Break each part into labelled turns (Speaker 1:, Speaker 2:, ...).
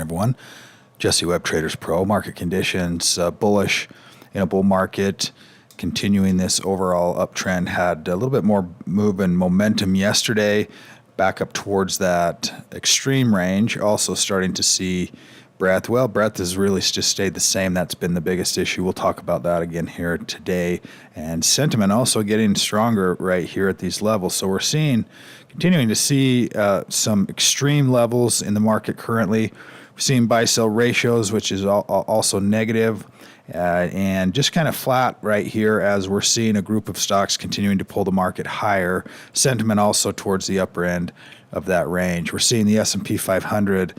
Speaker 1: everyone. Jesse Webb, TradersPro. Market conditions, bullish in a bull market, continuing this overall uptrend. Had a little bit more move and momentum yesterday, back up towards that extreme range. Also starting to see breadth. Well, breadth has really just stayed the same. That's been the biggest issue. We'll talk about that again here today. And sentiment also getting stronger right here at these levels. So we're continuing to see some extreme levels in the market currently. We're seeing buy-sell ratios, which is also negative, and just kind of flat right here as we're seeing a group of stocks continuing to pull the market higher. Sentiment also towards the upper end of that range. We're seeing the S&P 500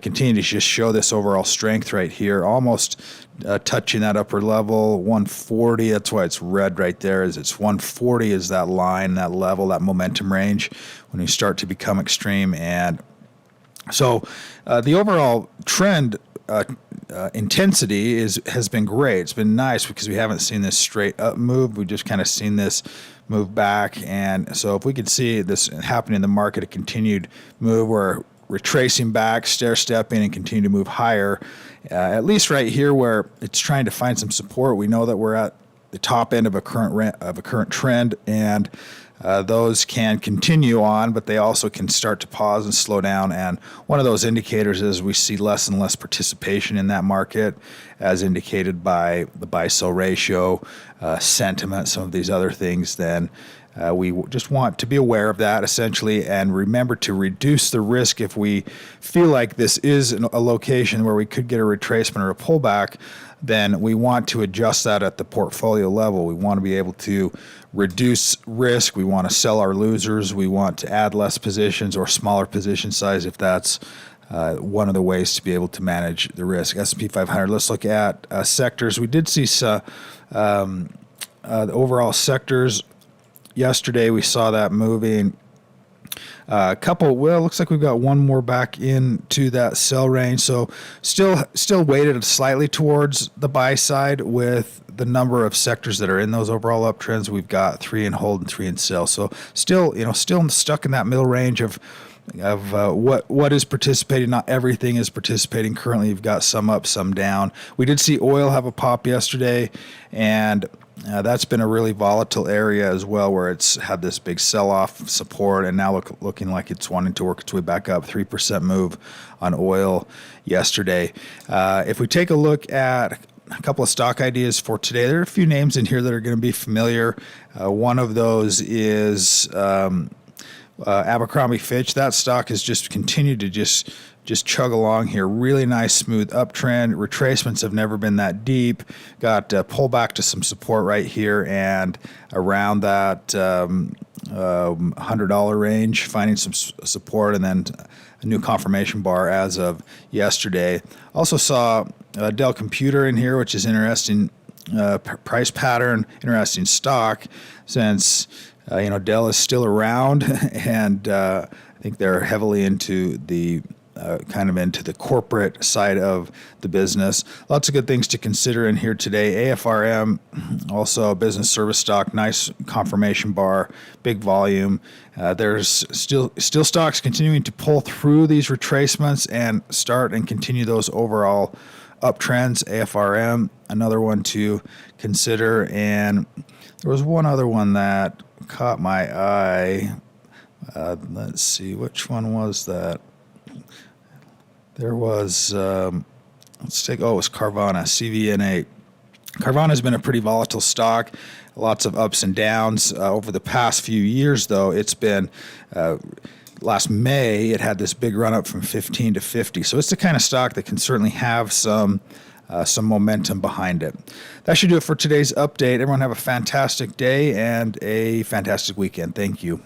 Speaker 1: continue to just show this overall strength right here, almost touching that upper level, 140. That's why it's red right there. Is it's 140 is that line, that level, that momentum range when you start to become extreme. And so the overall trend intensity has been great. It's been nice because we haven't seen this straight up move. We've just kind of seen this move back. And so if we could see this happen in the market, a continued move where retracing back, stair-stepping, and continue to move higher, at least right here where it's trying to find some support. We know that we're at the top end of a current trend, and those can continue on, but they also can start to pause and slow down. And one of those indicators is we see less and less participation in that market, as indicated by the buy-sell ratio, sentiment, some of these other things. Then we just want to be aware of that essentially, and remember to reduce the risk if we feel like this is a location where we could get a retracement or a pullback. Then we want to adjust that at the portfolio level. We want to be able to reduce risk. We want to sell our losers. We want to add less positions or smaller position size if that's one of the ways to be able to manage the risk. S&P 500, let's look at sectors. We did see the overall sectors yesterday. We saw that moving. Looks like we've got one more back into that sell range. So still weighted slightly towards the buy side with the number of sectors that are in those overall uptrends. We've got 3 in hold and 3 in sell. So still stuck in that middle range of what is participating. Not everything is participating currently. You've got some up, some down. We did see oil have a pop yesterday, and that's been a really volatile area as well, where it's had this big sell-off support, and now looking like it's wanting to work its way back up. 3% move on oil yesterday. If we take a look at a couple of stock ideas for today, there are a few names in here that are going to be familiar. One of those is Abercrombie Fitch. That stock has just continued to just chug along here. Really nice smooth uptrend. Retracements have never been that deep. Got pullback to some support right here and around that $100 range, finding some support, and then a new confirmation bar as of yesterday. Also saw Dell Computer in here, which is interesting. Price pattern, interesting stock, since Dell is still around, and I think they're heavily into the into the corporate side of the business. Lots of good things to consider in here today. AFRM, also a business service stock, nice confirmation bar, big volume. There's still stocks continuing to pull through these retracements and start and continue those overall uptrends. AFRM, another one to consider. And there was one other one that caught my eye. Let's see, which one was that? There was, it was Carvana, CVNA. Carvana has been a pretty volatile stock, lots of ups and downs. Over the past few years, though, it's been, last May, it had this big run up from 15 to 50. So it's the kind of stock that can certainly have some momentum behind it. That should do it for today's update. Everyone have a fantastic day and a fantastic weekend. Thank you.